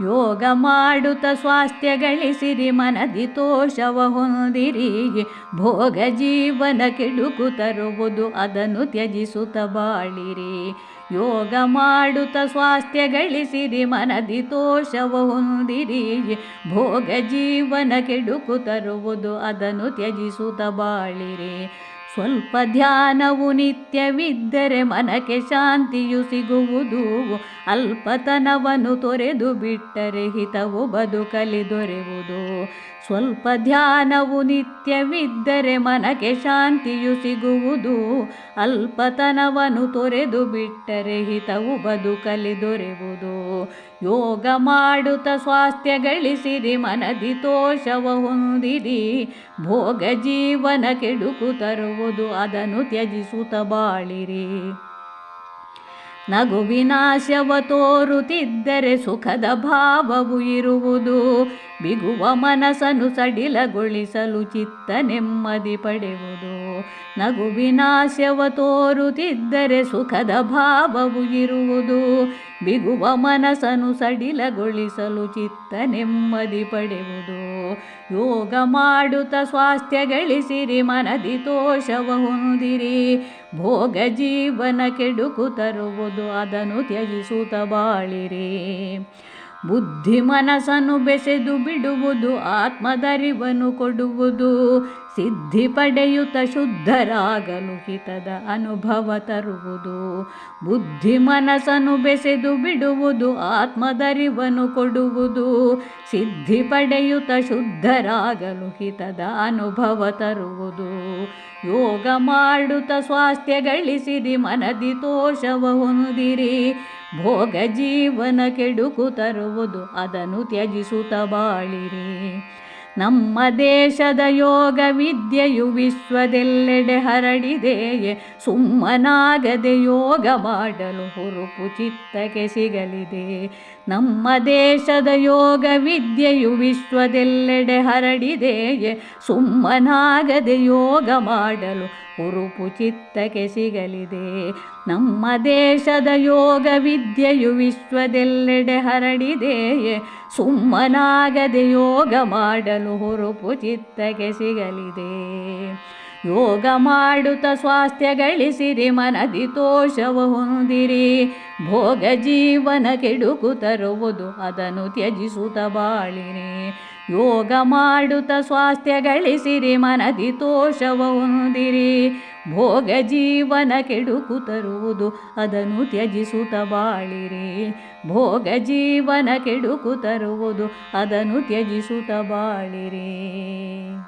ಯೋಗ ಮಾಡುತ್ತ ಸ್ವಾಸ್ಥ್ಯ ಗಳಿಸಿರಿ ಮನದಿ ತೋಷವ ಹೊಂದಿರಿ. ಭೋಗ ಜೀವನ ಕೆಡುಕು ತರುವುದು ಅದನ್ನು ತ್ಯಜಿಸುತ್ತ ಬಾಳಿರಿ. ಯೋಗ ಮಾಡುತ್ತ ಸ್ವಾಸ್ಥ್ಯ ಗಳಿಸಿರಿ ಮನದಿ ತೋಷವ ಹೊಂದಿರಿ. ಭೋಗ ಜೀವನ ಕೆಡುಕು ತರುವುದು ಅದನ್ನು ತ್ಯಜಿಸುತ್ತ ಬಾಳಿರಿ. ಸ್ವಲ್ಪ ಧ್ಯಾನವು ನಿತ್ಯವಿದ್ದರೆ ಮನಕ್ಕೆ ಶಾಂತಿಯು ಸಿಗುವುದು. ಅಲ್ಪತನವನ್ನು ತೊರೆದು ಬಿಟ್ಟರೆ ಹಿತವು ಬದುಕಲಿ ದೊರೆಯುವುದು. ಸ್ವಲ್ಪ ಧ್ಯಾನವು ನಿತ್ಯವಿದ್ದರೆ ಮನಕ್ಕೆ ಶಾಂತಿಯು ಸಿಗುವುದು. ಅಲ್ಪತನವನ್ನು ತೊರೆದು ಬಿಟ್ಟರೆ ಹಿತವು ಬದುಕಲಿ ದೊರೆಯುವುದು. ಯೋಗ ಮಾಡುತ್ತ ಸ್ವಾಸ್ಥ್ಯ ಗಳಿಸಿರಿ ಮನದಿ ತೋಷವ ಹೊಂದಿರಿ. ಭೋಗ ಜೀವನ ಕೆಡುಕು ತರುವುದು ಅದನ್ನು ತ್ಯಜಿಸುತ್ತ ಬಾಳಿರಿ. ನಗು ವಿನಾಶವ ತೋರುತ್ತಿದ್ದರೆ ಸುಖದ ಭಾವವು ಇರುವುದು. ಬಿಗುವ ಮನಸ್ಸನ್ನು ಸಡಿಲಗೊಳಿಸಲು ಚಿತ್ತ ನೆಮ್ಮದಿ ಪಡೆಯುವುದು. ನಗು ವಿನಾಶವ ತೋರುತ್ತಿದ್ದರೆ ಸುಖದ ಭಾವವು ಇರುವುದು. ಬಿಗುವ ಮನಸ್ಸನ್ನು ಸಡಿಲಗೊಳಿಸಲು ಚಿತ್ತ ನೆಮ್ಮದಿ ಪಡೆಯುವುದು. ಯೋಗ ಮಾಡುತ್ತ ಸ್ವಾಸ್ಥ್ಯ ಗಳಿಸಿರಿ ಮನದಿ ತೋಷವ ಹೊಂದಿರಿ. ಭೋಗ ಜೀವನ ಕೆಡುಕು ತರುವುದು ಅದನ್ನು ತ್ಯಜಿಸುತ್ತ ಬಾಳಿರಿ. ಬುದ್ಧಿ ಮನಸ್ಸನ್ನು ಬೆಸೆದು ಬಿಡುವುದು ಆತ್ಮದರಿವನ್ನು ಕೊಡುವುದು. ಸಿದ್ಧಿ ಪಡೆಯುತ್ತ ಶುದ್ಧರಾಗಲು ಹಿತದ ಅನುಭವ ತರುವುದು. ಬುದ್ಧಿ ಮನಸ್ಸನ್ನು ಬೆಸೆದು ಬಿಡುವುದು ಆತ್ಮದರಿವನ್ನು ಕೊಡುವುದು. ಸಿದ್ಧಿ ಪಡೆಯುತ್ತ ಶುದ್ಧರಾಗಲು ಹಿತದ ಅನುಭವ ತರುವುದು. ಯೋಗ ಮಾಡುತ್ತ ಸ್ವಾಸ್ಥ್ಯ ಗಳಿಸಿರಿ ಮನದಿ ತೋಷವ ಹೊಂದಿರಿ. ಭೋಗ ಜೀವನ ಕೆಡುಕು ತರುವುದು ಅದನ್ನು ತ್ಯಜಿಸುತ್ತ ಬಾಳಿರಿ. ನಮ್ಮ ದೇಶದ ಯೋಗ ವಿದ್ಯೆಯು ವಿಶ್ವದೆಲ್ಲೆಡೆ ಹರಡಿದೆ. ಸುಮ್ಮನಾಗದೆ ಯೋಗ ಮಾಡಲು ಹುರುಪು ಚಿತ್ತಕ್ಕೆ ಸಿಗಲಿದೆ. ನಮ್ಮ ದೇಶದ ಯೋಗ ವಿದ್ಯೆಯು ವಿಶ್ವದೆಲ್ಲೆಡೆ ಹರಡಿದೆ. ಸುಮ್ಮನಾಗದೆ ಯೋಗ ಮಾಡಲು ಹುರುಪು ಚಿತ್ತಕ್ಕೆ ಸಿಗಲಿದೆ. ನಮ್ಮ ದೇಶದ ಯೋಗ ವಿದ್ಯೆಯು ವಿಶ್ವದೆಲ್ಲೆಡೆ ಹರಡಿದೆ. ಸುಮ್ಮನಾಗದೆ ಯೋಗ ಮಾಡಲು ಹುರುಪು ಚಿತ್ತಕ್ಕೆ ಸಿಗಲಿದೆ. ಯೋಗ ಮಾಡುತ್ತ ಸ್ವಾಸ್ಥ್ಯ ಗಳಿಸಿರಿ ಮನದಿ ತೋಷವ ಹೊಂದಿರಿ. ಭೋಗ ಜೀವನ ಕೆಡುಕು ತರುವುದು ಅದನ್ನು ತ್ಯಜಿಸುತ್ತ ಬಾಳಿರಿ. ಯೋಗ ಮಾಡುತ್ತ ಸ್ವಾಸ್ಥ್ಯ ಗಳಿಸಿರಿ ಮನದಿ ತೋಷವ ಹೊಂದಿರಿ. ಭೋಗ ಜೀವನ ಕೆಡುಕು ತರುವುದು ಅದನ್ನು ತ್ಯಜಿಸುತ್ತ ಬಾಳಿರಿ. ಭೋಗ ಜೀವನ ಕೆಡುಕು ತರುವುದು ಅದನ್ನು ತ್ಯಜಿಸುತ್ತ ಬಾಳಿರಿ.